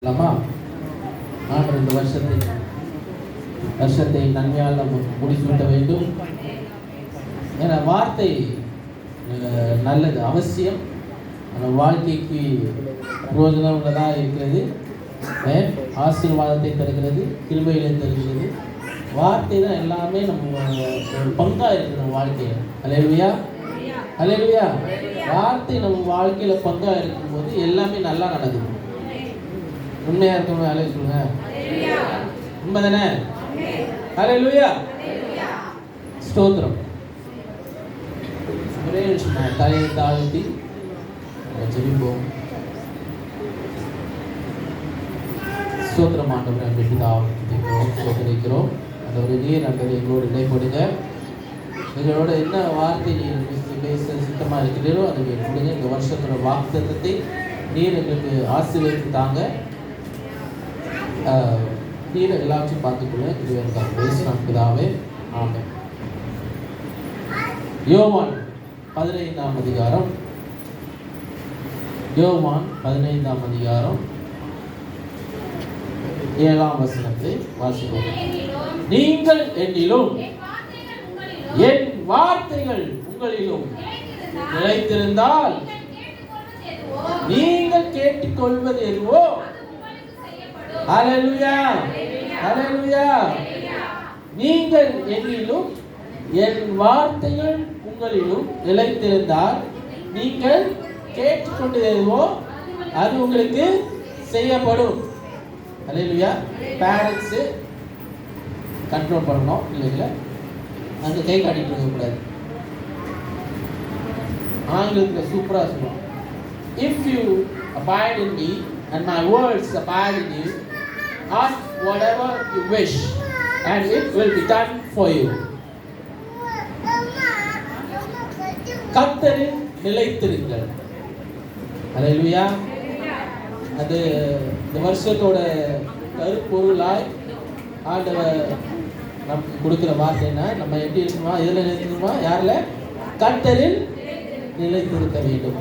ஆண்டு இந்த வருஷத்தை நன்மையால் நம்ம முடித்துவிட வேண்டும். ஏன்னா வார்த்தை நல்லது, அவசியம், வாழ்க்கைக்கு பிரயோஜனம் உள்ளதாக இருக்கிறது, ஆசீர்வாதத்தை தருகிறது, கிருபைகளை தருகிறது. வார்த்தை தான் எல்லாமே நம்ம ஒரு பங்காக இருக்குது நம்ம வாழ்க்கையில். அல்லேலூயா, அல்லேலூயா. வார்த்தை நம்ம வாழ்க்கையில் பங்காக இருக்கும்போது எல்லாமே நல்லா நடக்குது. உண்மையா இருக்கணும். அலே சொல்லுங்க, உண்மை தானே? அல்லேலூயா, ஸ்தோத்திரம். ஒரே விஷயம், தலையை தாழ்த்தி ஜெபிப்போம். ஸ்தோத்திரம் ஆண்டவரே, ஸ்தோத்திரிக்கிறோம். ஆண்டவரே, நீர் ஆண்டவரே எங்களோடு இடைப்படுங்க. எங்களோட என்ன வார்த்தை நீர் பேச சுத்தமாக இருக்கிறீரோ அதை கொடுங்க. இந்த வருஷத்தோட வாக்குத்தத்தத்தை நீர் எங்களுக்கு ஆசீர்வதித்து தாங்க. நீர் எல்லாத்தையும் பார்த்துக்கொள்ள இதுவரைக்காக பேசுகிறோம் பிதாவே, ஆமென். யோவான் 15ஆம் அதிகாரம், யோவான் 15ஆம் அதிகாரம் 7ஆம் வசனத்தை வாசிப்போம். நீங்கள் என்னிலும் என் வார்த்தைகள் உங்களிலும் நிலைத்திருந்தால் நீங்கள் கேட்டுக்கொள்வது எதுவோ. அல்லேலூயா, அல்லேலூயா. நீங்கள் என்னிலும் என் வார்த்தைகள் உங்களிலும் நிலைத்திருந்தால் நீங்கள் கேட்டுக்கொண்டது எதுவோ அது உங்களுக்கு செய்யப்படும். அல்லேலூயா. பேரண்ட்ஸு கண்ட்ரோல் பண்ணணும், இல்லைங்களா? அங்கே கை காட்டிட்டு இருக்கக்கூடாது. ஆங்கிலத்தில் சூப்பராக சொல்லணும். If you abide in me and my words abide in you, ask whatever you wish and it will be done for you. கர்த்தரில் நிலைத்திருங்கள். அல்லேலூயா. அது இந்த வருஷத்தோட கருப்பொருளாய் ஆண்டவர் நமக்கு கொடுக்குற வார்த்தைன்னா, நம்ம எப்படி இருக்கணுமா, எதில் நிலைத்திருக்கணுமா? யாரில்? கர்த்தரில் நிலைத்திருக்க வேண்டும்.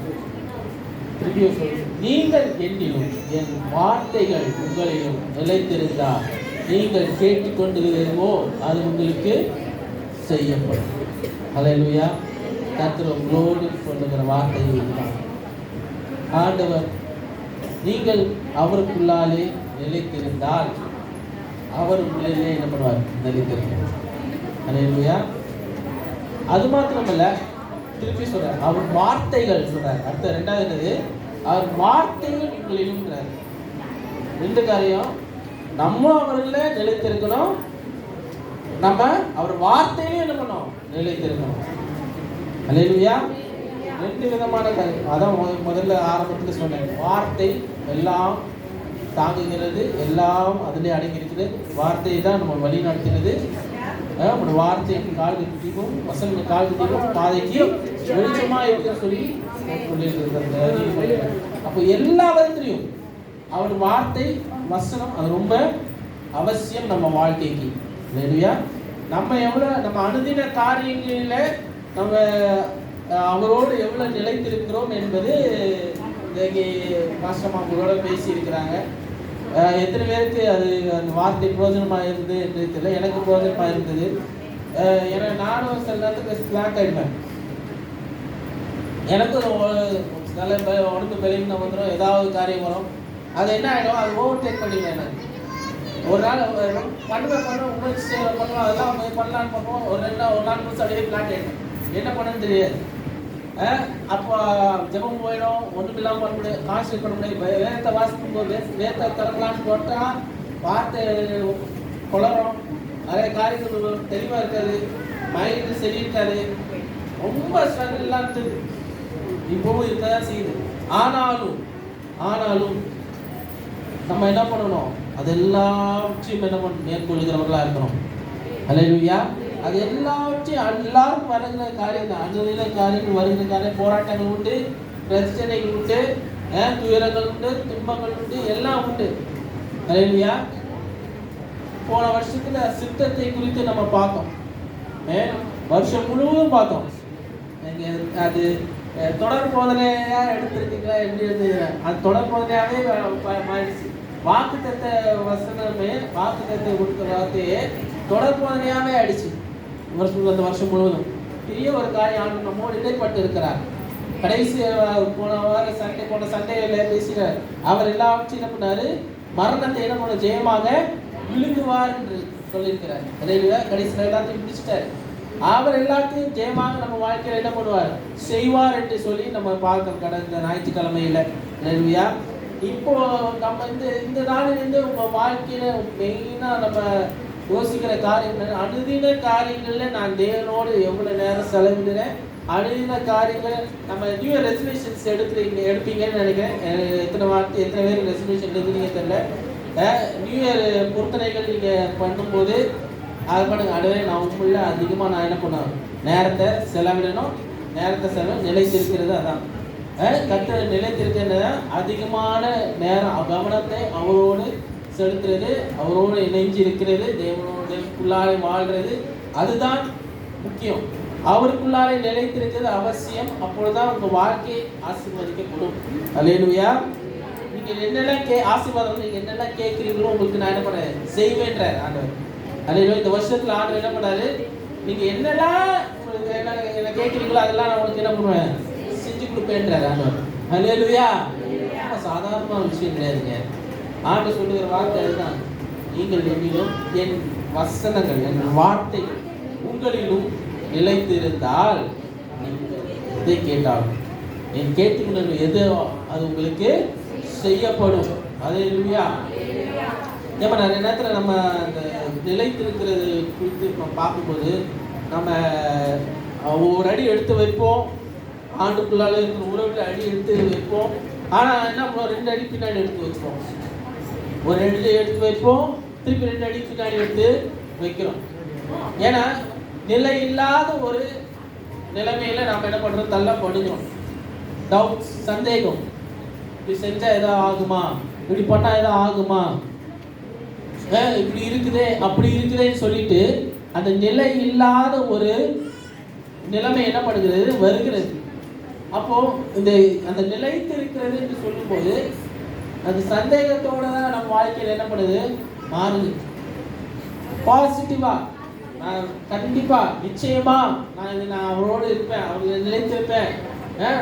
நீங்கள் என்னிலும் என் வார்த்தைகள் உங்களிலும் நிலைத்திருந்தால் நீங்கள் கேட்டுக்கொண்டிருக்கிறதோ அது உங்களுக்கு செய்யப்படும். அல்லேலூயா. கர்த்தர் உங்களோடு சொல்லுகிற வார்த்தை இதுதான். ஆண்டவர் நீங்கள் அவருக்குள்ளாலே நிலைத்திருந்தால் அவர் உங்களிலே என்ன பண்ணுவார்? நிலைத்திருக்கிறார். அல்லேலூயா. அது மாத்திரமல்ல, திருப்பி சொல்றார், அவர் வார்த்தைகள் சொல்றார். அடுத்த ரெண்டாவது என்னது? அவர் வார்த்தைகள் உங்களிலும். ரெண்டு காரியம், நம்ம அவர்ல நிலைத்திருக்கணும், நம்ம அவர் வார்த்தையிலும் என்ன பண்ணணும்? நிலைத்திருக்கணும். அல்லேலூயா. ரெண்டு விதமான காரியம். அதான் முதல்ல ஆரம்பத்தில் சொன்னேன். வார்த்தை எல்லாம் தாங்குகிறது, எல்லாம் அதிலே அடங்கியிருக்கிறது. வார்த்தை தான் நம்ம வழி நடத்தினது. நம்முடைய வார்த்தைக்கு கால்களுக்கு தீபம், வசனங்களுக்கு கால்களுக்கு தீபம், பாதைக்கு வெளிச்சமா இருக்குன்னு சொல்லி சொல்லியிருக்கிறாங்க. அப்போ எல்லா விதத்திலையும் அவர் வார்த்தை, வசனம் அது ரொம்ப அவசியம் நம்ம வாழ்க்கைக்கு. இல்லையா? நம்ம எவ்வளோ நம்ம அனுதின காரியங்களில் நம்ம அவரோடு எவ்வளோ நிலைத்திருக்கிறோம் என்பது இன்னைக்கு மாஸ்டர் அவங்களோட பேசியிருக்கிறாங்க. எத்தனை பேருக்கு அது அந்த வார்த்தை பிரயோஜனமாக இருந்தது என்று தெரியல. எனக்கு பிரயோஜனமாக இருந்தது. ஏன்னா நானும் சில நேரத்துக்கு ஸ்லாக் ஆகிடுவேன். எனக்கும் நல்ல உடம்பு பெரியவங்க வந்துடும், ஏதாவது காரியம் வரும், அது என்ன ஆகிடும், அது ஓவர்டேக் பண்ணிடுவேன். எனக்கு ஒரு நாள் பண்ணுவேன் உங்களுக்கு பண்ணுவோம், அதெல்லாம் பண்ணலான்னு பண்ணுவோம். ஒரு 4 நிமிஷம் அப்படியே பிளாட் ஆகிடும், என்ன பண்ணுன்னு தெரியாது. அப்போ ஜெபம் போயிடும், ஒன்றும் இல்லாமல் பண்ண முடியாது, கான்சன்ட்ரேட் பண்ண முடியாது. வேதத்தை வாசிக்கும் போது வேதத்தை திறக்கலான்னு போட்டால் வார்த்தை குளரும், நிறைய காரியங்கள் தெளிவாக இருக்காது, மைண்டு சரி இருக்காது, ரொம்ப ஸ்ட்ரகிளாக இருக்குது. இப்பவும் இருக்கதான் செய்யுது. ஆனாலும் நம்ம என்ன பண்ணணும்? அதெல்லாவற்றையும் என்ன பண்ணணும்? மேற்கொள்கிறவர்களாக இருக்கணும். அல்லேலூயா. அது எல்லாவற்றையும் எல்லாருக்கும் வருகிற காரியம் தான். அனுதின காரியங்கள் வருகிற காரியம். போராட்டங்கள் உண்டு, பிரச்சனைகள் உண்டு, துயரங்கள் உண்டு, துன்பங்கள் உண்டு, எல்லாம் உண்டு. அல்லேலூயா. போன வருஷத்துல சித்தத்தை குறித்து நம்ம பார்த்தோம். வருஷம் முழுவதும் பார்த்தோம். அது தொடர் போதனையா எடுத்திருக்கீங்களா? எப்படி இருந்தது? அது தொடர் போதனையாவே மாறிடுச்சு. வாக்குத்தத்த வசனமே, வாக்குத்தத்தை கொடுத்த வார்த்தையே தொடர் போதனையாவே ஆயிடுச்சு. அந்த வருஷம் முழுவதும் பெரிய ஒரு காரியம் ஆண்டு நம்மோடு இடைப்பட்டு இருக்கிறார். கடைசி போன சண்டையில பேசுகிறார். அவர் எல்லாவற்றையும் என்ன பண்ணாரு? மரணத்தை என்ன பண்ண ஜெயமாக விழுங்குவார் என்று சொல்லியிருக்கிறார். கடைசியில் எல்லாத்தையும் முடிச்சிட்டாரு. அவர் எல்லாத்தையும் ஜெயமாக நம்ம வாழ்க்கையில என்ன பண்ணுவார்? செய்வார் என்று சொல்லி நம்ம பார்க்க கடந்த ஞாயிற்றுக்கிழமையில. இப்போ நம்ம இந்த நாளிலிருந்து உங்க வாழ்க்கையில மெயினா நம்ம யோசிக்கிற காரியங்கள், அனுதின காரியங்கள்ல நான் தேவனோடு எவ்வளவு நேரம் செலவிடுறேன், அனுதின காரியங்கள். நம்ம நியூ இயர் ரெசல்யூஷன்ஸ் எடுப்பீங்கன்னு நினைக்கிறேன். எத்தனை பேர் ரெசல்யூஷன் எடுக்கிறீங்க தெரியல. நியூ இயர் பொருத்தனைகள் நீங்க பண்ணும்போது அது பண்ணுங்க. அடுவே நான் உங்களுக்குள்ள அதிகமாக நான் என்ன பண்ணுவேன்? நேரத்தை செலவிடணும். நேரத்தை நிலைத்திருக்கிறது. அதான் கர்த்தர் நிலைத்திருக்கிறது. அதிகமான நேரம் கவனத்தை அவரோடு செலுத்துறது, அவரோடு இணைஞ்சு இருக்கிறது, தேவனோடுக்குள்ளாலே வாழ்றது, அதுதான் முக்கியம். அவருக்குள்ளாலே நிலைத்திருக்கிறது அவசியம். அப்பொழுதுதான் உங்க வாழ்க்கையை ஆசீர்வதிக்கப்படும். அல்லேலூயா. நீங்க என்னெல்லாம் ஆசீர்வாதம் நீங்க என்னெல்லாம் கேட்கிறீங்களோ உங்களுக்கு நான் என்ன பண்ண செய்வேன்ற ஆண்டவர். அல்லேலூயா. இந்த வருஷத்துல ஆண்டவர் என்ன பண்ணாரு? நீங்க என்னெல்லாம் என்ன கேட்கிறீங்களோ அதெல்லாம் நான் உங்களுக்கு என்ன பண்ணுவேன்? செஞ்சு கொடுப்பேன்றார் ஆண்டவர். அல்லேலூயா. சாதாரண விஷயம் கிடையாதுங்க. ஆண்டவர் சொல்லுகிற வார்த்தை அதுதான். நீங்கள் என்னிலும் என் வசனங்கள், என் வார்த்தை உங்களிலும் நிலைத்திருந்தால் நீங்கள் எதை கேட்டாலும் என் கேட்டுக்கொண்டு எது அது உங்களுக்கு செய்யப்படும். அல்லேலூயா. ஏமா நிறைய நேரத்தில் நம்ம அந்த நிலைத்திருக்கிறது குறித்து நம்ம பார்க்கும்போது நம்ம ஒரு அடி எடுத்து வைப்போம், ஆண்டுக்குள்ளால இருக்கிற உறவில் அடி எடுத்து வைப்போம். ஆனால் என்ன பண்ணுவோம்? 2 அடி பின்னாடி எடுத்து வச்சுப்போம். ஒரு 2 அடி எடுத்து வைப்போம், திருப்பி 2 அடி பின்னாடி எடுத்து வைக்கிறோம். ஏன்னா நிலை இல்லாத ஒரு நிலைமையில நாம் என்ன பண்ணுறோம்? தள்ளப்படுகிறோம். டவுட்ஸ், சந்தேகம். இப்படி செஞ்சா எதாவது ஆகுமா? இப்படி பண்ணா எதாவது ஆகுமா? இப்படி இருக்குதே அப்படி இருக்குதேன்னு சொல்லிட்டு அந்த நிலை இல்லாத ஒரு நிலைமை என்ன பண்ணுகிறது? வருகிறது. அப்போ அந்த நிலைத்து இருக்கிறது என்று சொல்லும்போது அது சந்தேகத்தோட தான் நம்ம வாழ்க்கையில் என்ன பண்ணுது? மாறுது. பாசிட்டிவா நான் கண்டிப்பா நிச்சயமா நான் அவரோடு இருப்பேன், அவரை நிலைத்திருப்பேன். நான்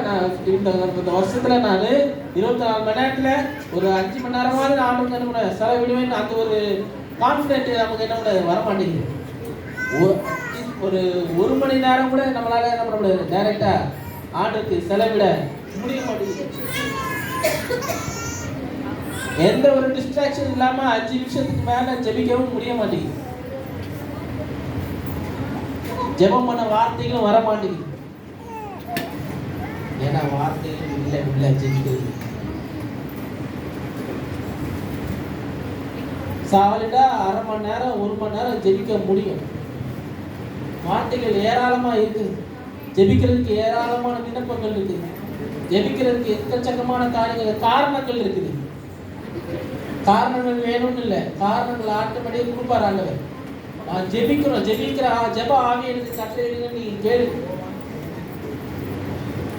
இந்த வருஷத்துல நான் 24 மணி நேரத்துல ஒரு 5 மணி நேரமாவது நான் ஆண்டுக்கு என்ன பண்ண செலவிடுவேன். அந்த ஒரு கான்ஃபிடென்ட் நமக்கு என்ன பண்ண வர மாட்டேங்குது. ஒரு 1 மணி நேரம் கூட நம்மளால என்ன பண்ண முடியாது? டைரக்டா ஆண்டுக்கு செலவிட முடிய மாட்டேங்குது. எந்த ஒரு டிஸ்ட்ராக்ஷன் இல்லாம 5 நிமிஷத்துக்கு மேல ஜெபிக்கவும் முடிய மாட்டேங்குது. ஜெபம் பண்ண வார்த்தைகளும் வர மாட்டேங்குது. ஏன்னா வார்த்தைகள் உள்ள ஜெபிக்கிறது. சாலிடா 1/2 மணி நேரம் 1 மணி நேரம் ஜெபிக்க முடியும். வார்த்தைகள் ஏராளமா இருக்குது. ஜெபிக்கிறதுக்கு ஏராளமான விண்ணப்பங்கள் இருக்குது. ஜெபிக்கிறதுக்கு எக்கச்சக்கமான காரணங்கள் இருக்குது. காரணங்கள் வேணும்னு இல்லை, காரணங்கள் ஆட்டோமேட்டிக்கா கொடுப்பார் ஆண்டவர். நான் ஜெபிக்கிற ஜெப ஆவி எனக்கு கட்டளையிடுங்க நீங்க கேளு.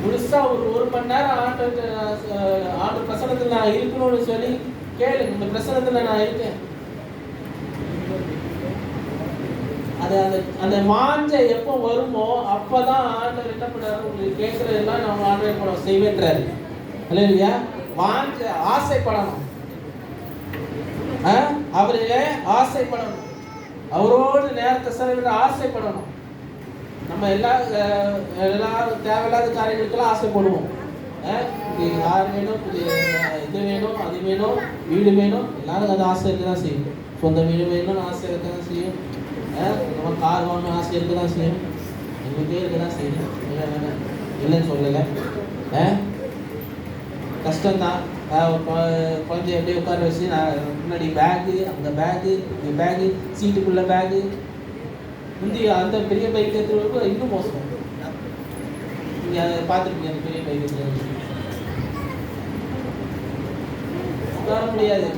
முழுசா ஒரு மணி நேரம் ஆண்டு பிரசனத்தில் நான் இருக்கணும்னு சொல்லி கேளு. இந்த பிரசனத்துல நான் இருக்கேன். அந்த வாஞ்ச எப்போ வருமோ அப்பதான் ஆண்டவர் என்ன பண்ணாரு? உங்களுக்கு கேட்கறதெல்லாம் நம்ம ஆண்டவர் செய்வேன்றாரு. இல்லையா? வாஞ்ச ஆசைப்படணும், அவரிலே ஆசைப்படணும், அவரோடு நேரத்தை செலவிட ஆசைப்படணும். நம்ம எல்லாரும் தேவையில்லாத காரியங்களுக்கெல்லாம் ஆசைப்படுவோம். யார் வேணும், இது வேணும், அது வேணும், வீடு வேணும், எல்லாரும் அது ஆசை இருக்க தான் செய்யும். சொந்த வீடு வேணும்னு ஆசை இருக்க தான் செய்யும். நம்ம கார் வாங்கணும் ஆசை இருக்க தான் செய்யும். எங்களுக்கே இருக்க தான் செய்யும். இல்லைன்னு சொல்லலை. கஷ்டம்தான். குழந்தைய அப்படியே உட்கார வச்சு நான் முன்னாடி பேகு, அந்த பேகு, இந்த பேகு, சீட்டுக்குள்ள பேகு, முந்தி அந்த பெரிய பைக் எடுத்துருவப்போ இன்னும் மோசம். நீங்கள் அதை பார்த்துருப்பீங்க. அந்த பெரிய பைக் எடுத்து உட்கார முடியாது.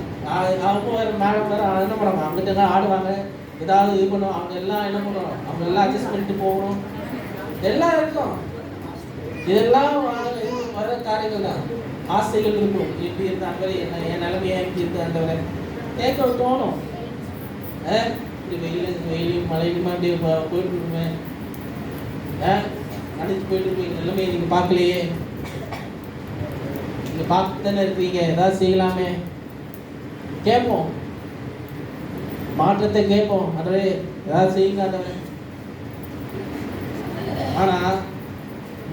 அவங்க வேறு மேலே வேறு என்ன பண்ணுவாங்க? அங்கிட்ட தான் ஆடுவாங்க, ஏதாவது இது பண்ணுவோம். அவங்க எல்லாம் என்ன பண்ணுவோம்? அவங்க எல்லாம் அட்ஜஸ்ட் பண்ணிட்டு போகணும். எல்லாம் இருக்கும். இதெல்லாம் வர காரியங்கள் தான். ஆசைகள் இருக்கும். எப்படி இருந்தாங்க, என்ன என் நிலைமையா எப்படி இருக்கு ஆண்டவரே கேட்க தோணும். இப்படி வெயிலையும் மழையிலுமா அப்படியே போயிட்டு இருக்குமே, அடிச்சு போயிட்டு இருப்பீங்க, நிலைமையை நீங்கள் பார்க்கலையே, நீங்கள் பார்த்து தானே இருக்கீங்க, ஏதாவது செய்யலாமே கேட்போம். மாற்றத்தை கேட்போம், ஆண்டவரே ஏதாவது செய்யுங்க ஆண்டவரே. ஆனால்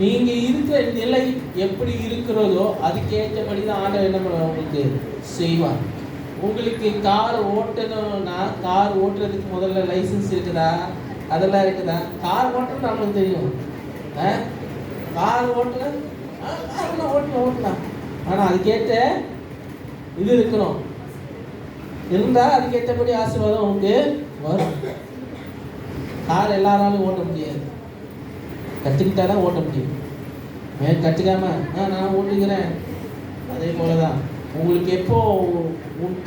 நீங்கள் இருக்கிற நிலை எப்படி இருக்கிறதோ அதுக்கேற்றபடி தான் ஆண்டவர் என்ன பண்ணுவார், உங்களுக்கு செய்வார். உங்களுக்கு கார் ஓட்டணும்னா கார் ஓட்டுறதுக்கு முதல்ல லைசன்ஸ் இருக்குதா, அதெல்லாம் இருக்குதா? கார் ஓட்டணும் நம்மளுக்கு தெரியும், கார் ஓட்டணும் ஓட்டலாம். ஆனால் அதுக்கேற்ற இது இருக்கணும், இருந்தால் அதுக்கேற்றபடி ஆசீர்வாதம் உங்களுக்கு வரும். கார் எல்லாராலும் ஓட்ட முடியாது, கற்றுக்கிட்டா தான் ஓட்ட முடியும். கற்றுக்காம நான் ஓட்டிக்கிறேன். அதே போல தான் உங்களுக்கு எப்போ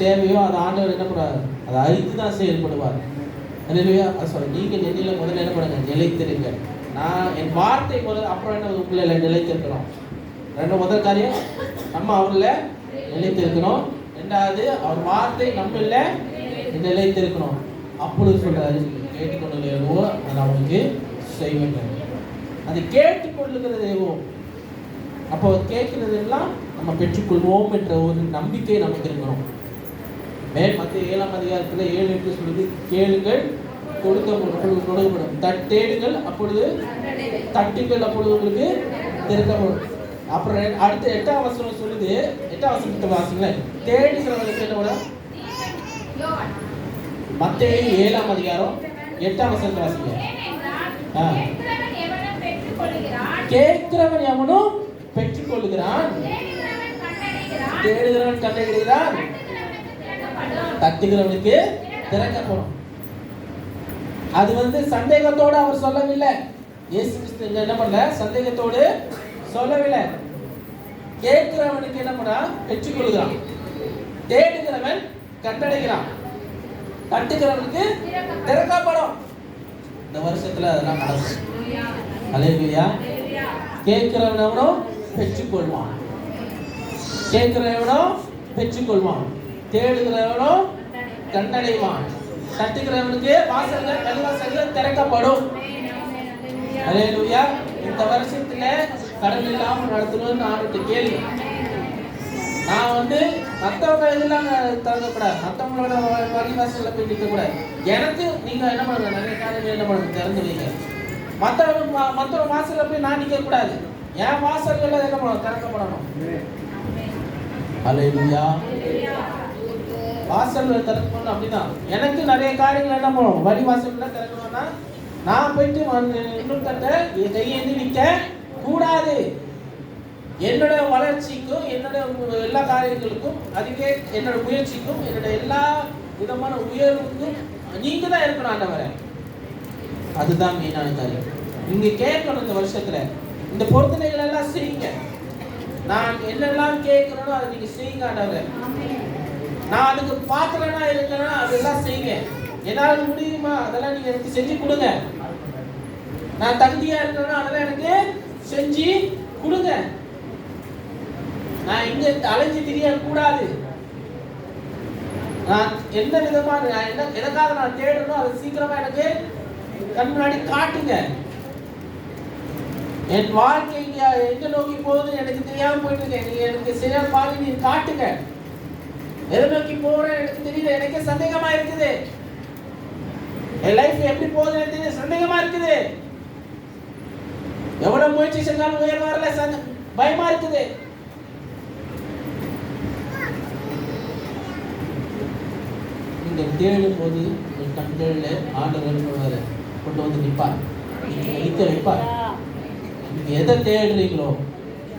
தேவையோ அதை ஆண்டவர் என்ன பண்ணுவார், அதை அறிந்து தான் செயல்படுவார். இல்லையா சாரி, நீங்கள் நெல்லில் முதல்ல என்ன பண்ணுங்க, நிலைத்திருங்க. நான் என் வார்த்தை முதல்ல, அப்புறம் என்ன உங்களை நிலைத்திருக்கணும். முதல் காரியம் நம்ம அவரில் நிலைத்திருக்கணும். ரெண்டாவது அவர் வார்த்தை நம்மள நிலைத்திருக்கணும். அப்பொழுது சொல்றாரு, கேட்டுக்கொண்டு நான் அவங்களுக்கு செய்வேன். அதை கேட்டுக்கொள்ளுகிற தெய்வம். அப்போ கேட்கிறது எல்லாம் நம்ம பெற்றுக்கொள்வோம் என்ற ஒரு நம்பிக்கை நமக்கு இருக்கணும். மத்திய 7ஆம் அதிகாரத்தில் 7:8 சொல்லுது, கேளுங்கள் கொடுக்கப்படும், தேடுங்கள் அப்பொழுது தட்டுங்கள் அப்பொழுது உங்களுக்கு திறக்கப்படும். அப்புறம் அடுத்த 8ஆம் வசனம் சொல்லுது, 8ஆம் வசனத்தை வாசிங்கள, தேடுகிறவர்களுக்கு என்ன விட. மத்திய 7ஆம் அதிகாரம் 8ஆம் வசனத்தை வாசிங்க. கேட்கிறவன் எவனும் பெற்றுக்கொள்கிறான், தேடுகிறவன் கண்டடைகிறான், தட்டுகிறவனுக்கு திறக்கப்படும். அது சந்தேகத்தோடு அவர் சொல்லவில்லை. இயேசு கிறிஸ்து என்ன பண்ணல, சந்தேகத்தோடு சொல்லவில்லை. கேட்கிறவனுக்கு என்ன பண்ணா, பெற்றுக்கொள்கிறான், தேடுகிறவன் கண்டடைகிறான், தட்டுகிறவனுக்கு திறக்கப்படும். இந்த வருஷத்துல அதெல்லாம் நடக்கும். அல்லேலூயா. கேட்கிறவனோ பெற்றுக்கொள்வான், கேட்கிறவனோ பெற்றுக்கொள்வான், தேடுகிறவனோ கண்டடைவான், தட்டுகிறவனுக்கு வாசல்கள் கல்வாசல்கள் திறக்கப்படும். அல்லேலூயா. இந்த வருஷத்துல கடன் இல்லாமல் நடத்தணும்னு நான் கேள்வி. நான் மற்றவங்க இதெல்லாம் திறக்கக்கூடாது, மற்றவங்களோட வழிவாசல்ல போய் நிற்கக்கூடாது. எனக்கு நீங்க என்ன பண்ணுங்க, நிறைய காரியங்கள் என்ன பண்ணுங்க, திறந்து வைங்க. மற்றவங்க வாசல்ல போய் நான் நிற்கக்கூடாது, என் வாசல்கள் என்ன பண்ணணும், திறக்கப்படணும். அல்லேலூயா. வாசல்கள் திறக்கணும். அப்படிதான் எனக்கு நிறைய காரியங்கள் என்ன பண்ணணும், வழி வாசல்ல திறக்கணும்னா நான் போயிட்டு இன்னும் கையேந்தி நிற்க கூடாது. என்னோட வளர்ச்சிக்கும் என்னோட எல்லா காரியங்களுக்கும் அதுக்கே என்னோட முயற்சிக்கும் என்னோட எல்லா விதமான உயர்வுக்கும் நீங்க தான் இருக்கணும் ஆண்டவரே. அதுதான் மெயினான காரியம். நீங்க கேட்கணும். இந்த வருஷத்துல இந்த பொருத்தனைகள் எல்லாம் செய்யுங்க. நான் என்னெல்லாம் கேட்கிறேனோ அதை நீங்க செய்யுங்க ஆண்டவரே. நான் அதுக்கு பாத்திரனா இருக்கேன்னா அதெல்லாம் செய்யுங்க. என்னால் முடியுமா அதெல்லாம் நீங்க எனக்கு செஞ்சு கொடுங்க. நான் தகுதியா இருக்கிறேன்னா அதெல்லாம் எனக்கு செஞ்சு கொடுங்க. நான் இங்க அலைஞ்சு திரிய கூடாது. நான் எந்த விதமான எதற்காக நான் தேடணும் அதை சீக்கிரமா எனக்கு கண் முன்னாடி காட்டுங்க. என் வாழ்க்கை எங்க நோக்கி போகுதுன்னு எனக்கு தெரியாம போயிட்டு இருக்கேன். நீங்க எனக்கு சரியான பாதை நீங்க காட்டுங்க. எதை நோக்கி போறேன் எனக்கு தெரியல, எனக்கே சந்தேகமா இருக்குது. என் லைஃப் எப்படி போகுதுன்னு எனக்கு தெரியல, சந்தேகமா இருக்குது. எவ்வளவு முயற்சி செஞ்சாலும் உயர்வு வரல, பயமா இருக்குது. நீங்க தேடும் போது கண்கள்ல ஆண்டவர் கொண்டு வந்து நிற்பார், நிற்க வைப்பார். நீங்க எதை தேடுறீங்களோ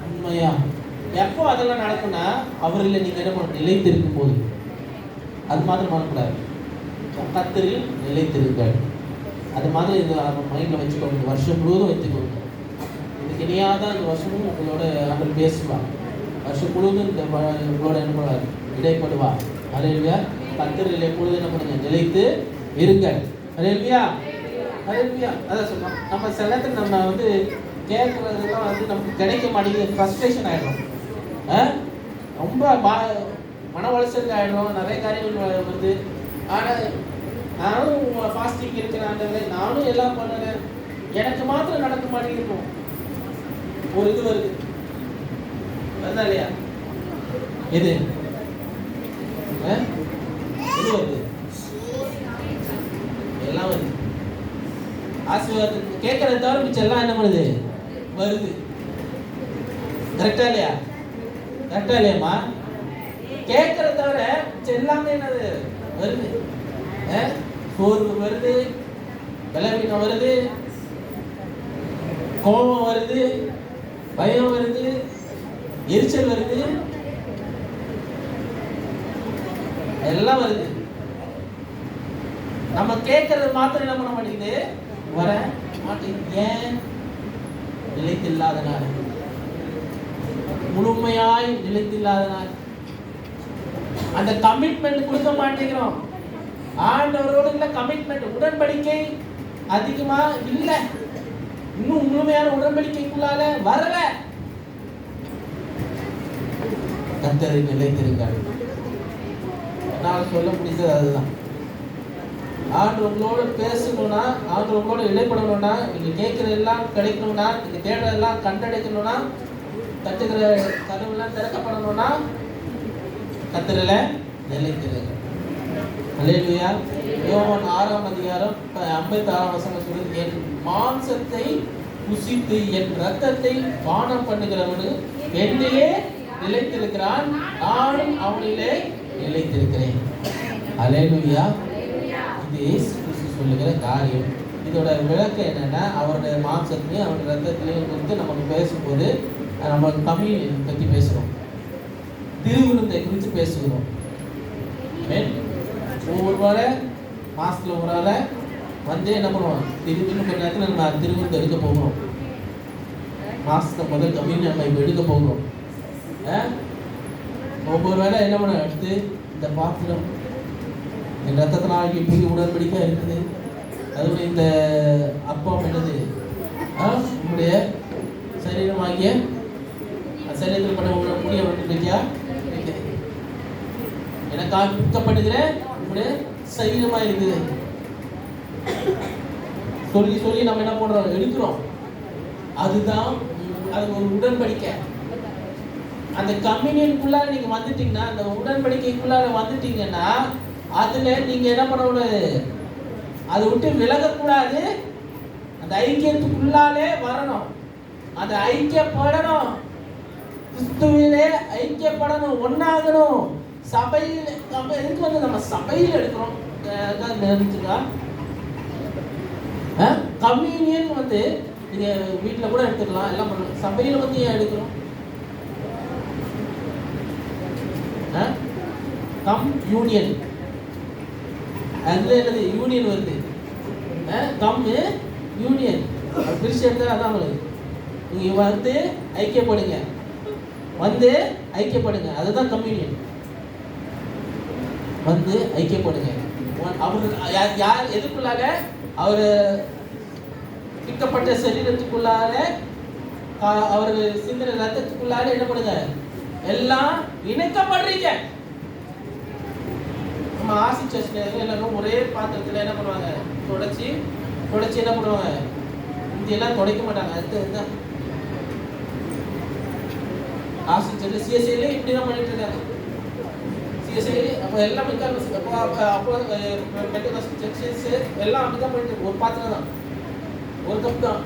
உண்மையா எப்போ அதெல்லாம் நடக்கும்னா அவரில் நீங்க என்ன பண்ண நிலைத்திருக்கும் போது. அது மாதிரி பண்ணக்கூடாது, கர்த்தரில் நிலைத்திருங்கள். அது மாதிரி இது மைண்ட்ல வச்சுக்கோங்க. வருஷம் முழுவதும் வச்சுக்கோங்க. இதுக்கு இனியாதான் இந்த வருஷமும் உங்களோட ஆண்டவர் பேசுவார். வருஷம் முழுவதும் இந்த உங்களோட என்ன பண்ணுவார், இடைப்படுவார். அல்லேலூயா. கர்த்தரில் எப்பொழுது என்ன பண்ணுங்க, நிலைத்து இருங்கள். அல்லேலூயா. அல்லேலூயா. அதான் சொல்றோம். நம்ம சில நேரத்தில் நம்ம கேட்கறதுலாம் நமக்கு கிடைக்க மாட்டேங்குது, ஃப்ரஸ்ட்ரேஷன் ஆகிடும். ரொம்ப மன உளைச்சலுக்கு ஆகிடும், நிறைய காரியங்கள் வருது. ஆனால் நானும் ஃபாஸ்டிங் இருக்கிறேன், நானும் எல்லாம் பண்ணுறேன், எனக்கு மாத்திரம் நடக்க மாட்டேங்கிறோம். ஒரு இது வருது வருதா இல்லையா? எது எது வருது? எல்லாம் வருது. ஆசீர்வாதம் கேட்கறத தவிர மிச்சம் எல்லாம் என்ன பண்ணுது? வருது. கரெக்டா இல்லையா? கரெக்டா இல்லையாம்மா? கேட்கறத தவிர மிச்சம் எல்லாமே என்னது வருது. சோர்வு வருது, பலவீனம் வருது, கோபம் வருது, பயம் வருது, எரிச்சல் வருது, எல்லாம் வருது. நம்ம கேட்கறது மாத்திரம் என்ன பண்ண மாட்டேங்குது? வர மாட்டேங்குது. ஏன்? நிலைத்தில்லாதனால, முழுமையாய் நிலைத்தில்லாதனால. அந்த கமிட்மெண்ட் கொடுக்க மாட்டேங்கிறோம். ஆண்டவரோட இல்ல கமிட்மெண்ட், உடன்படிக்கை அதிகமா இல்ல, இன்னும் முழுமையான உடன்படிக்கைக்குள்ளால வரல. கர்த்தரை நிலைத்திருங்கள். நான் சொல்ல முடிஞ்சது அதுதான். ஆண்டு உங்களோட பேசணும்னா, ஆண்டு உங்களோட இடைப்படணும்னா, நீங்க கேட்கிற எல்லாம் கிடைக்கணும்னா, நீங்க தேடுறதெல்லாம் கண்டடைக்கணும்னா, கத்துக்கிற கதவுலாம் திறக்கப்படணும்னா கர்த்தரில நிலைத்திருங்கள். அல்லேலூயா. யோவான் 6ஆம் அதிகாரம் 56ஆம் வசனம் சொல்லுது, என் மாம்சத்தை புசித்து என் இரத்தத்தை பானம் பண்ணுகிறவனு என்னிலே நிலைத்திருக்கிறான், நானும் அவனிலே நிலைத்திருக்கிறேன். அல்லேலூயா. இது இயேசு கிறிஸ்து சொல்லுகிற காரியம். இதோட விளக்கம் என்னன்னா, அவருடைய மாம்சத்திலையும் அவருடைய ரத்தத்திலையும் குறித்து நமக்கு பேசும்போது நம்ம கம்யூனியன் பற்றி பேசுகிறோம், திருவிருந்தை குறித்து பேசுகிறோம். ஒவ்வொரு வார மாசத்துல ஒரு ஆள வந்து என்ன பண்ணுவோம்? திரும்பி கொஞ்ச நேரத்தில் நம்ம திருவிருந்து எடுக்க போகிறோம். மாசத்தை முதல் கம்யூனியன் நம்ம இப்போ எடுக்க போகிறோம். ஒவ்வொரு வேளை என்ன பண்ண எடுத்து இந்த பாத்திரம் என் ரத்தத்தினால் புதிய உடன்படிக்கை இருக்குது, அதுபோல இந்த அப்பம் என்னது உங்களுடைய சரீரமாகிய சரீரத்தில் பண்ண முடிய உடன்படிக்கையா இருக்குது, எனக்காக விற்கப்படுகிற உங்களுடைய சரீரமா இருக்குது சொல்லி சொல்லி நம்ம என்ன பண்றோம்? எடுக்கிறோம். அதுதான் அது ஒரு உடன்படிக்கை. அந்த கம்யூனியனுக்குள்ளார நீங்க வந்துட்டீங்கன்னா, அந்த உடன்படிக்கைக்குள்ளார வந்துட்டீங்கன்னா, அதுல நீங்க என்ன பண்ணக்கூடாது? அதை விட்டு விலகக்கூடாது. அந்த ஐக்கியத்துக்குள்ளாலே வரணும், அந்த ஐக்கியப்படணும், கிறிஸ்துவிலே ஐக்கியப்படணும், ஒன்னாகணும். சபையில் எதுக்கு வந்து நம்ம சபையில் எடுக்கிறோம்? கம்யூனியன் வந்து நீங்க வீட்டில் கூட எடுத்துக்கலாம், எல்லாம் பண்ணலாம். சபையில் வந்து ஏன் எடுக்கிறோம்? கம் யூனியன், அதுல என்னது யூனியன் வருது. கம் யூனியன் பிரிச்சு எடுத்தா அதான் உங்களுக்கு. நீங்க வந்து ஐக்கியப்படுங்க, வந்து ஐக்கியப்படுங்க, அதுதான் கம்யூனியன். வந்து ஐக்கியப்படுங்க. அவர் யார் எதுக்குள்ளாக? அவர் பிக்கப்பட்ட சரீரத்துக்குள்ளார, அவர் சிந்தின ரத்தத்துக்குள்ளார என்ன பண்ணுங்க? எல்லாம் இணைக்கப்படுறீங்க. நம்ம ஆசிச்சர்ஸ்ல எல்லாரும் ஒரே பாத்திரத்தில் என்ன பண்ணுவாங்க? தொடச்சி என்ன பண்ணுவாங்க? இதெல்லாம் துடைக்க மாட்டாங்க. அடுத்து ஆசிச்சர்ல சிஎஸ்ஐல இப்படி தான் பண்ணிட்டு இருக்காங்க. சிஎஸ்ஐ அப்போ எல்லாம் அப்போ செக்ஷன்ஸ் எல்லாம் அப்படி தான் பண்ணிட்டு இருக்கு. ஒரு பாத்திரம் தான், ஒரு கப் தான்.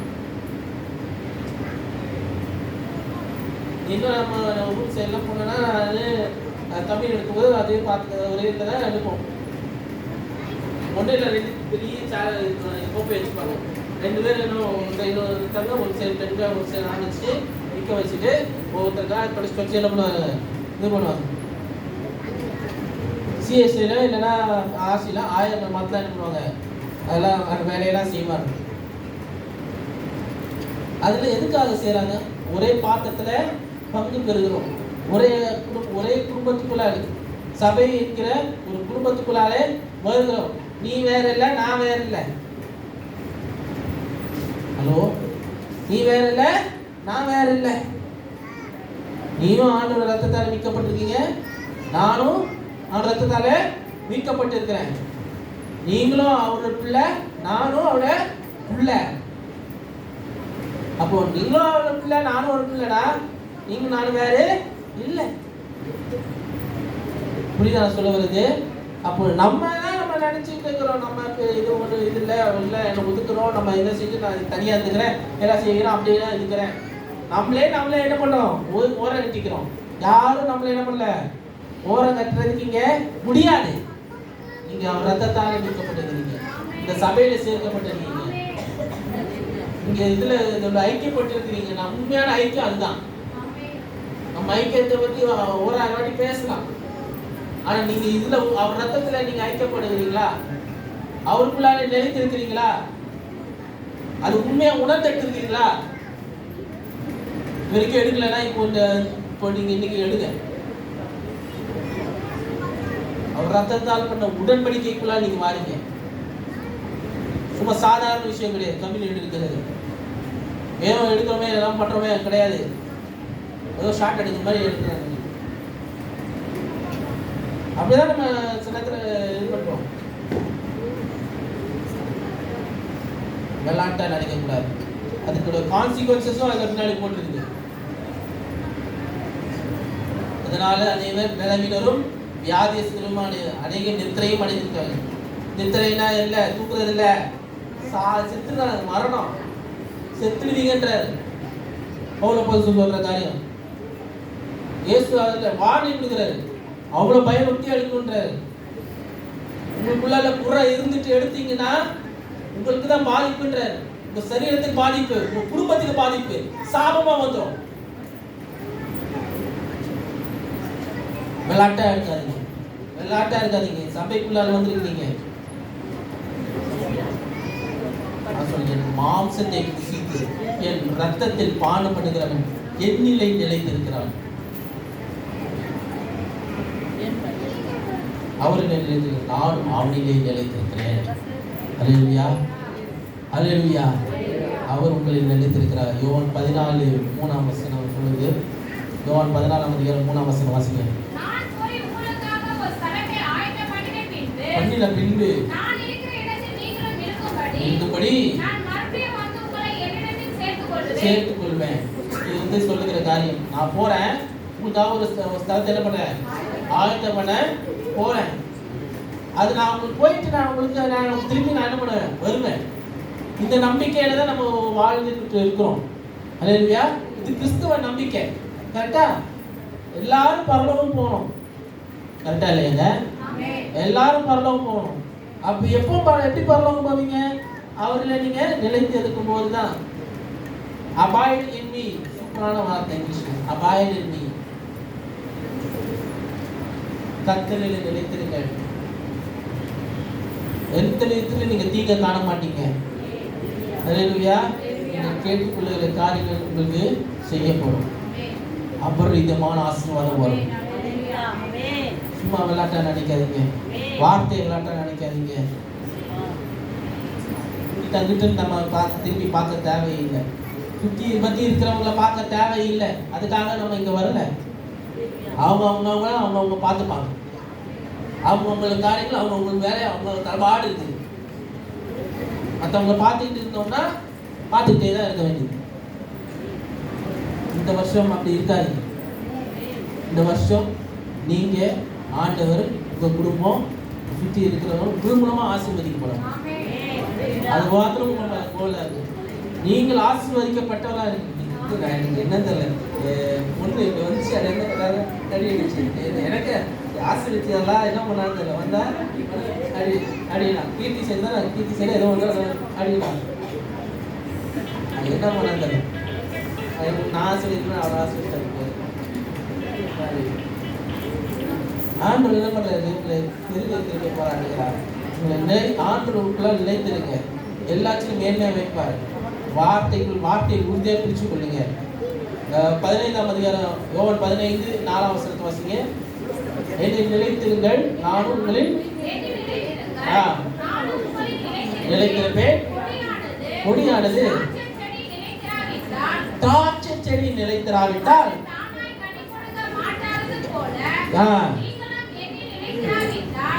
இன்னும் நம்ம ரூல்ஸ் எல்லாம் போனோம்னா, அது தமிழ் எடுக்கும்போது அதே பார்த்து ஒரே இதில் தான் எடுப்போம். ஒன்றும் இல்லை, 2 பெரிய கோப்பை வச்சுப்பாங்க. 2 பேர் இன்னும் இருக்காங்க. ஒரு சைடு 2 பேர் ஒரு சைடு நான் வச்சுட்டு நிற்க வச்சுட்டு ஒவ்வொருத்தருக்காக படிச்சு என்ன பண்ணுவாங்க? இது பண்ணுவாங்க. சிஎஸ்ஐல இல்லைன்னா ஆர்சியில் 1000 மாதம் என்ன பண்ணுவாங்க? அதெல்லாம் அந்த வேலையெல்லாம் செய்வாங்க. அதில் எதுக்காக செய்கிறாங்க? ஒரே பாத்திரத்தில் பங்கு பெறுகிறோம். ஒரே குடும்பத்துக்குள்ளாலே, சபை இருக்கிற ஒரு குடும்பத்துக்குள்ளாலே வருகிறோம். நீ வேற இல்லை, நான் வேற இல்லை. ஹலோ, நீ வேற இல்லை, நான் வேற இல்லை. நீயும் ஆண்டவர் ரத்தத்தால் மீட்கப்பட்டிருக்கீங்க, நானும் அவர் ரத்தத்தால மீட்கப்பட்டிருக்கிறேன். நீங்களும் அவரோட பிள்ளை, நானும் அவரோட பிள்ளை. அப்போ நீங்களும் அவரோட பிள்ளை, நானும் ஒரு பிள்ளைடா. நீங்களும் நானும் வேறு இல்லை. புரியுதா சொல்ல வருது? அப்போ நம்ம நினைச்சிட்டு இருக்கிறோம், நமக்கு இது ஒன்று இது இல்லை என்ன ஒதுக்குறோம், நம்ம என்ன செஞ்சு நான் தனியாக இருந்துக்கிறேன், எல்லாம் செய்கிறோம், அப்படியே இருக்கிறேன். நம்மளே என்ன பண்ணோம், ஓரம் கட்டிக்கிறோம். யாரும் நம்மளே என்ன பண்ணல, ஓரம் கட்டுறதுக்கு இங்கே முடியாது. நீங்க அவர் ரத்தத்தால் மீட்கப்பட்டிருக்கிறீங்க, இந்த சபையில சேர்க்கப்பட்டிருக்கீங்க, இங்க இதுல ஐக்கியப்பட்டிருக்கிறீங்க. நம்ம உண்மையான ஐக்கியம் அதுதான். நம்ம ஐக்கியத்தை பற்றி ஒரு வாட்டி பேசலாம். ஆனா நீங்க இதுல அவர் ரத்தத்துல நீங்க ஐக்கியப்படுகிறீங்களா, அவருக்குள்ளார நிலைத்திருக்கிறீங்களா, அது உண்மையா உணர்ந்துட்டு இருக்கீங்களா? வரைக்கும் எடுக்கலன்னா இப்போ நீங்க இன்னைக்கு எடுங்க. அவர் ரத்தத்தால் பண்ண உடன்படிக்கைக்குள்ளா நீங்க மாறீங்க. சும்மா சாதாரண விஷயம் கிடையாது. கம்மியில் எடுக்கிறது வேணும், எடுக்கிறோமே எல்லாம் பண்றோமே கிடையாது. ஏதோ ஷார்ட் எடுக்கிற மாதிரி எடுக்கிறாங்க. அப்படிதான் நம்ம சில நேரத்துல இது பண்றோம். விளையாட்டா நினைக்க கூடாது. அதுக்கு கான்சிக்வன்சஸும் அதுக்கு பின்னாடி போட்டுருக்கு. அதனால அனைவர் நிலவினரும் வியாதியஸ்தரும் அநேக நித்திரையும் அடைந்திருக்காங்க. நித்திரைனா இல்லை, தூக்குறது இல்லை, செத்துறாங்க, மரணம், செத்துடுவீங்கன்றார் பவுல் அப்போஸ்தலன் சொல்ற காரியம். இயேசு அதில் வார்னிங் கொடுக்குறாரு, அவ்வளோ பயபக்தி எடுக்கணுன்றாரு. உங்களுக்குள்ளால குறை இருந்துட்டு எடுத்தீங்கன்னா உங்களுக்கு தான் பாதிப்புன்றாரு. உங்க சரீரத்துக்கு பாதிப்பு, உங்க குடும்பத்துக்கு பாதிப்பு, சாபமா வந்துடும். விளையாட்டா இருக்காதீங்க. சபைக்குள்ளால வந்துருக்கீங்க. மாம்சத்தை புசித்து என் ரத்தத்தில் பானம் பண்ணுகிறவன் என்னிலே நிலைத்திருக்கிறான், அவர்கள் நானும் அவனிலே நிலைத்திருக்கிறேன். அல்லேலூயா, அல்லேலூயா. அவர் உங்களில் நிலைத்திருக்கிறார். யோவான் 14:3 சொல்லுது. யோவான் 14:3 வாசிங்க. பண்ணின பின்பு இருக்கும்படி சேர்த்துக் கொள்வேன். இது சொல்லுகிற காரியம். நான் போறேன், உங்களுக்காக ஒரு ஸ்தலத்தை என்ன பண்றேன், ஆயத்தம் பண்ண போறேன். அது நான் உங்களுக்கு போயிட்டு நான் திரும்பி நான் என்ன பண்ணுவேன், வருவேன். இந்த நம்பிக்கையில தான் நம்ம வாழ்ந்துட்டு இருக்கிறோம். அல்லேலூயா. இது கிறிஸ்துவ நம்பிக்கை. கரெக்டா? எல்லாரும் பரலோகம் போகணும். கரெக்டா இல்லையாங்க? எல்லாரும் பரலோகம் போகணும். அப்ப எப்படி பரலோகம் போவீங்க? அவர்களை நீங்க நிலைத்து இருக்கும் போதுதான். abide in me, சூப்பரான வார்த்தை இங்கிலீஷ்ல. abide in me, கர்த்தரிலே நிலைத்திருங்கள். எந்த நேரத்திலும் நீங்க தீங்க காண மாட்டீங்க. அல்லேலூயா. நீங்க கேட்டுக்கொள்ளுகிற காரியங்கள் உங்களுக்கு செய்யப்படும். அபரிதமான ஆசீர்வாதம் வரும். சும்மா விளையாட்டா நினைக்காதீங்க, வார்த்தை விளையாட்டா நினைக்காதீங்க. தங்கிட்டு நம்ம திரும்பி பார்க்க தேவையில்லை. சுற்றி பற்றி இருக்கிறவங்கள பார்க்க தேவையில்லை. அதுக்காக நம்ம இங்கே வரல. அவங்க பார்த்துப்பாங்க. அவங்களுக்கு காரியங்கள், அவங்களுக்கு வேலை, அவங்க தபாடு இருக்குது. மற்றவங்களை பார்த்துக்கிட்டு இருந்தோம்னா பார்த்துக்கிட்டே தான் இருக்க வேண்டியது. இந்த வருஷம் அப்படி இருக்காது. இந்த வருஷம் நீங்கள் ஆண்டவர் உங்கள் குடும்பம் சுற்றி இருக்கிறவங்க குடும்பமாக ஆசீர்வதிக்கப்படணும். அது மாத்திரம் நம்ம கோல இருக்கு. நீங்கள் ஆசீர்வதிக்கப்பட்டவங்களா இருக்கீங்க. என்ன தெரியல, பொண்ணு இப்போ வந்துச்சு, அது என்ன கட்டாரு கடி அடிச்சு எனக்கு ஆசீர்வதிச்சதெல்லாம் என்ன பண்ணான்னு தெரியல. வந்தா அடினா கீர்த்தி செய்தா, கீர்த்தி செய்ய ஏதோ ஒன்று அடினா என்ன பண்ணான்னு தெரியல. நான் ஆசீர்வதிக்கிறேன், அவரை ஆசீர்வதித்தாரு. ஆண்டவர் என்ன பண்ணுறாரு, திருக்க போராடுகிறார். ஆண்டவருக்குள்ள நிலைத்திருங்க. எல்லாத்தையும் மேன்மையாக வைப்பார். வார்த்தையை உறுதியாக பிரிச்சு கொள்ளுங்க. 15ஆம் அதிகாரம் யோவான் 15:4 வாசிங்க. என்னில் நிலைத்திருங்கள், நானும் உங்களில் நிலைத்திருப்பேன். கொடியானது திராட்சை செடி நிலைத்திராவிட்டால்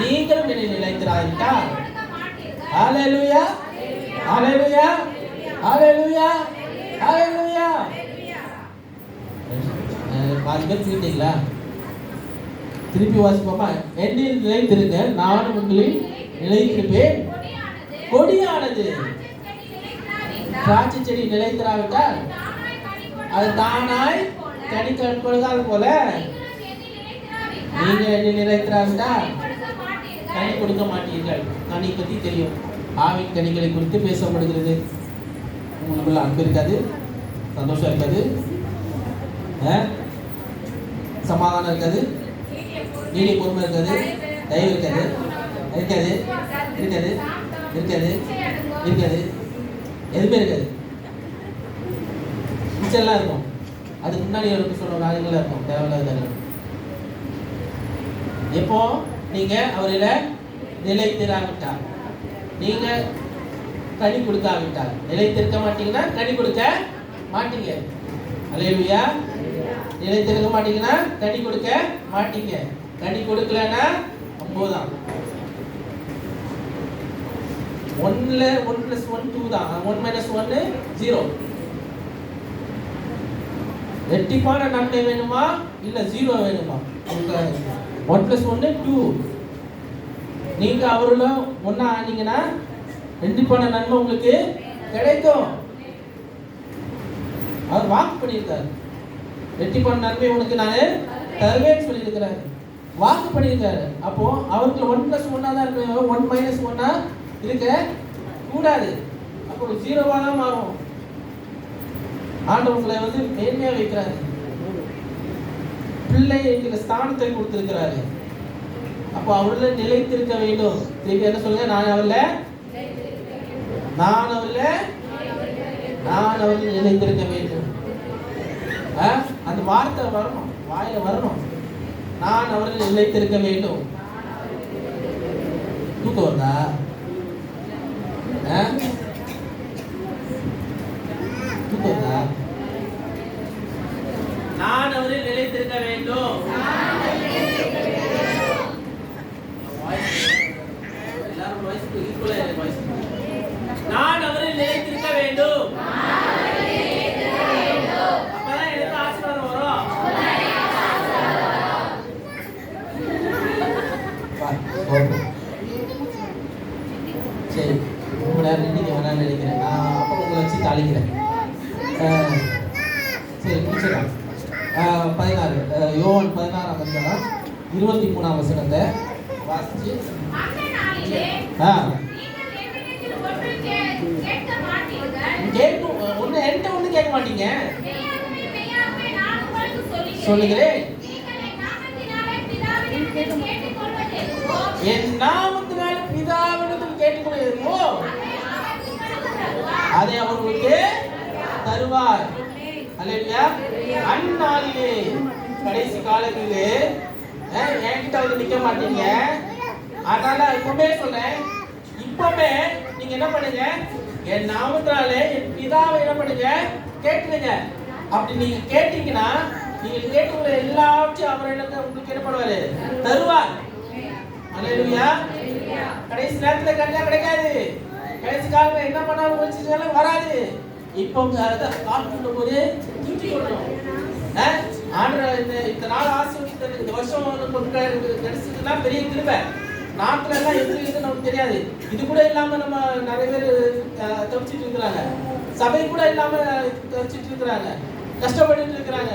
நீங்களும் என்னில் நிலைத்திராவிட்டால் ஹல்லேலூயா ஹல்லேலூயா ஹல்லேலூயா ஹல்லேலூயா. பாதி பேர் தூங்கிட்டீங்களா? திருப்பி வாசிப்போமா? என்னில் நிலைத்திருங்க, நானும் உங்களில் நிலைத்திருப்பேன். கொடியானது திராட்சை செடி நிலைத்திராவிட்டால் அது தானாய் கனி கொடுக்காத போல நீங்க என்னில் நிலைத்திராவிட்டால் கனி கொடுக்க மாட்டீர்கள். கனி பத்தி தெரியும். ஆவின் கனிகளை குறித்து பேசப்படுகிறது. உங்களுக்குள்ள அன்பு இருக்காது, சந்தோஷம் இருக்காது, சமாதானம் இருக்காது, நீடி பொறுமை இருக்காது, தயவு இருக்காது, இருக்காது இருக்காது இருக்காது இருக்காது, எதுவுமே இருக்காது. மிச்சம்லாம் இருக்கும். அதுக்கு முன்னாடி அவருக்கு சொல்ற காரியங்களாக இருக்கும், தேவையில்லாத. எப்போ நீங்க அவரில் நிலைத்திராவிட்டால், நீங்க கனி கொடுக்காவிட்டால், நிலைத்திருக்க மாட்டீங்கன்னா கனி கொடுக்க மாட்டீங்க. அல்லேலூயா. நிலைத்திருக்க மாட்டீங்கன்னா கனி கொடுக்க மாட்டீங்க. கனி கொடுக்கலன்னா அம்போதான். 1 + 1 2 தான். 1 - 1 0. ரெட்டிப்பான நன்மை வேணுமா இல்ல 0 வேணுமா? 1 + 1 2. நீங்க அவரோட ஒண்ணா ஆனீங்கன்னா ரெட்டிப்பான நன்மை உங்களுக்கு கிடைக்கும். அவர் வாக்கு பண்ணியிருக்காரு. ரெட்டிப்பான நன்மை உனக்கு நான் தருவேன்னு சொல்லியிருக்கிறாரு, வாக்கு பண்ணியிருக்காரு. அப்போ அவருக்கு 1 + 1 தான் இருக்கு. 1 - 1 இருக்க கூடாது. அப்போ 0வா தான் மாறும். ஆண்டவர் உங்களை மேன்மையா வைக்கிறாரு. பிள்ளைங்கிற ஸ்தானத்தை கொடுத்திருக்கிறாரு. அப்போ அவரில் நிலைத்திருக்க வேண்டும். திருப்பி என்ன சொல்லுங்க? நான் அவரில் நிலைத்திருக்க வேண்டும். அந்த வார்த்தை வரணும், வாயில வரணும். நான் அவரில் நிலைத்திருக்க வேண்டும். தூக்கம் வருதா? தூக்கம் வருதா? நான் அவரில் நிலைத்திருக்க வேண்டும். எல்லாரும் வாய்ஸ் ஈக்குவலா வாய்ஸ். நான் அவரில் நிலைத்திருக்க வேண்டும். அப்பதான் எனக்கு ஆசீர்வாதம் வரும். சரி, ரொம்ப நேரம் நினைக்க வேணாம்னு நினைக்கிறேன். நான் அப்புறம் உங்களை வச்சு தாளிக்கிறேன். சரி, முடிச்சிடலாம். 16 யோவான் 16ஆம் அதிகாரம் 23ஆம் வசனத்தை வாசிச்சு ஒண்ணு கேட்க மாட்டீங்க. சொல்லுகிறேன், என் நாமத்தினால பிதாவிடத்தில் கேட்டுக்கொள்கிறீர்களோ அதை அவர் உங்களுக்கு தருவார். அல்லேலூயா. அந்நாளிலே, கடைசி காலத்திலே என்கிட்ட நிக்க மாட்டீங்க. அதனால இப்பவே சொல்றேன், இப்பவே நீங்க என்ன பண்ணுங்க? என் நாமத்தினாலே என் பிதாவை என்ன பண்ணுங்க? கேட்டுங்க. அப்படி நீங்க கேட்டீங்கன்னா நீங்க கேட்டுள்ள எல்லாவற்றையும் அவர் எனக்கு உங்களுக்கு என்ன பண்ணுவாரு? தருவார். அல்லேலூயா. கடைசி நேரத்துல கண்ணா கிடைக்காது. கடைசி காலத்துல என்ன பண்ணாலும் முயற்சிச்சாலும் வராது. இப்போ காத்துக்கும் போது தூக்கி கொள்ளணும். இந்த நாள் ஆசீர்வதித்த இந்த வருஷம் கிடைச்சதுன்னா பெரிய கிருபை. நாட்டுல எல்லாம் எப்படி இருக்குன்னு நமக்கு தெரியாது. இது கூட இல்லாம நம்ம நிறைய பேர் தவிச்சிட்டு இருக்கிறாங்க. சபை கூட இல்லாம தவிச்சிட்டு இருக்கிறாங்க, கஷ்டப்பட்டு இருக்கிறாங்க.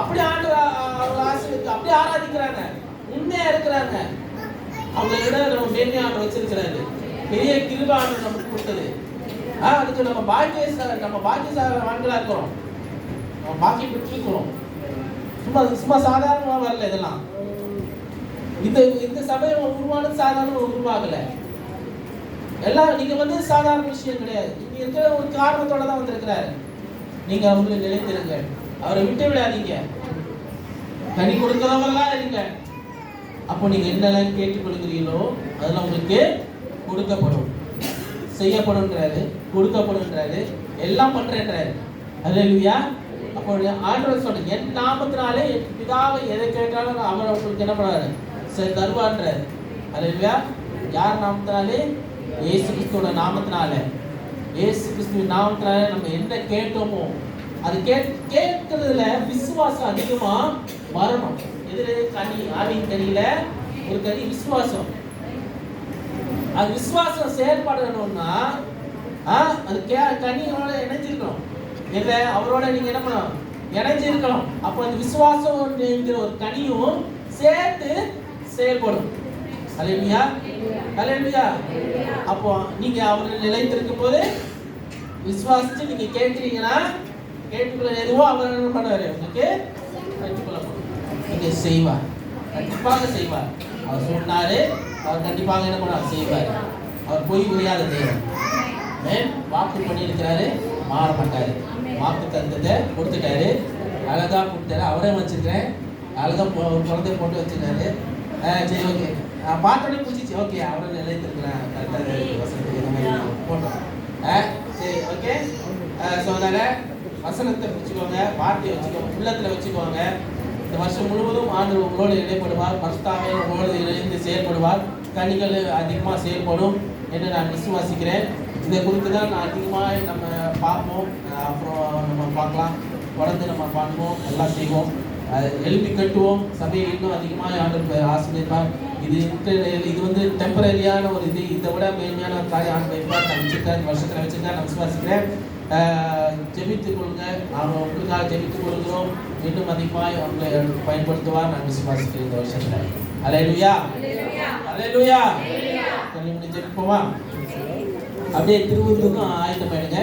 அப்படி ஆண்டு ஆசீர்வதித்து அப்படி ஆராதிக்கிறாங்க, உண்மையா இருக்கிறாங்க. அவங்க விட நம்ம மேன்மையா ஆண்டு வச்சிருக்கிறாரு. பெரிய கிருபை ஆண்டு நமக்கு கொடுத்தது. அதுக்கு நம்ம பாக்கியசாலிகளா இருக்கிறோம். நம்ம பாக்கியம் பெற்றிருக்கிறோம். சும்மா சாதாரணமா வரல. இதெல்லாம் இந்த சபையை உருவானது சாதாரண உருவாகல. எல்லாம் நீங்க சாதாரண விஷயம் கிடையாது. இங்க இருக்கிற ஒரு காரணத்தோட தான் வந்திருக்கிறாரு. நீங்க அவங்களை நிலைத்திருங்க, அவரை விட்டு விடாதீங்க, கனி கொடுக்கிறவங்களா இருங்க. அப்போ நீங்க என்னெல்லாம் கேட்டுக்கொள்கிறீங்களோ அதெல்லாம் உங்களுக்கு கொடுக்கப்படும், செய்யப்படும்ன்றாரு, கொடுக்கப்படும்ன்றாரு, எல்லாம் பண்றேன்றாரு. அல்லேலூயா. அப்ப அப்போ ஆண்டவர் சொன்ன என் நாமத்தினாலே என் பிதாவை எதை கேட்டாலும் அவர் உங்களுக்கு என்ன பண்ணாரு? சரி தருவான்றார். அல்லேலூயா. யார் நாமத்தினாலே? இயேசு கிறிஸ்துவோட நாமத்தினாலே. இயேசு கிறிஸ்துவின் நாமத்தினாலே நம்ம என்ன கேட்டோமோ அது கேட்கறதுல விசுவாசம் அதிகமா வரணும். எதிரே கனி, ஆவின் கனியில ஒரு கனி விசுவாசம். அது விசுவாசம் செயல்படணும்னா அது கனியோட இணைஞ்சிருக்கணும். இல்லை அவரோட நீங்க என்ன பண்ணணும்? இணைஞ்சிருக்கணும். அப்போ அந்த விசுவாசம் என்கிற ஒரு கனியும் சேர்த்து செயல்படும். அல்லேலூயா, அல்லேலூயா. அப்போ நீங்க அவரை நிலைத்திருக்கும் போது விசுவாசிச்சு நீங்க கேட்கிறீங்கன்னா கேட்டுக்குள்ள எதுவோ அவர் என்ன பண்ணுவாரு? உங்களுக்கு கண்டிப்பாக நீங்க செய்வார், கண்டிப்பாக செய்வார். அவர் சொன்னாரு, அவர் கண்டிப்பாக என்ன பண்ணுவார்? செய்வார். அவர் பொய் புரியாத தேவன். வாக்கு பண்ணியிருக்கிறாரு, மாற மாட்டாரு. வாக்கு தந்தத்தை கொடுத்துட்டாரு, அழகா கொடுத்தாரு. அவரே வச்சிருக்கிறேன், அழகா குழந்தைய போட்டு வச்சிருக்காரு. சரி, ஓகே, பார்த்தோன்னே பிடிச்சிச்சு. ஓகே, அவரை நிலைத்திருக்கிறேன், கரெக்டாக வசனத்துக்கு இந்த மாதிரி போட்டோம். சரி, ஓகே. ஸோ அதனால் வசனத்தை வச்சுக்கோங்க, வார்த்தையை வச்சுக்கோங்க, உள்ளத்தில் வச்சுக்கோங்க. இந்த வருஷம் முழுவதும் ஆண்டவர் உங்களோடு இடைப்படுவார், பரிசுத்தாவே உங்களோடு இணைந்து செயல்படுவார், கனிகள் அதிகமாக செயல்படும் என்று நான் விசுவாசிக்கிறேன். இதை குறித்து தான் நான் அதிகமாக நம்ம பார்ப்போம், அப்புறம் நம்ம பார்க்கலாம், தொடர்ந்து நம்ம பார்ப்போம், எல்லாம் செய்வோம், எழுப்பி கட்டுவோம். சபையை இன்னும் அதிகமாக ஆண்டவர் ஆசிரியப்பார். இது வந்து டெம்பரரியான ஒரு இது, இதை விட மேன்மையான ஒரு காரியம் ஆண்டு வைப்பார். நான் வச்சுருக்கேன், வருஷத்தில் வச்சுருக்கேன், நான் விசுவாசிக்கிறேன். ஜெபித்துக் கொள்ளுங்க, நாம் உங்களுக்காக ஜெபித்துக் கொள்கிறோம். இன்னும் அதிகமாக அவங்களை பயன்படுத்துவார் நான் விசுவாசிக்கிறேன் இந்த வருஷத்தில். அல்லேலூயா, அல்லேலூயா. ஜெபிப்போமா? அப்படியே திருவூருக்கும் ஆயத்தம் பண்ணுங்க.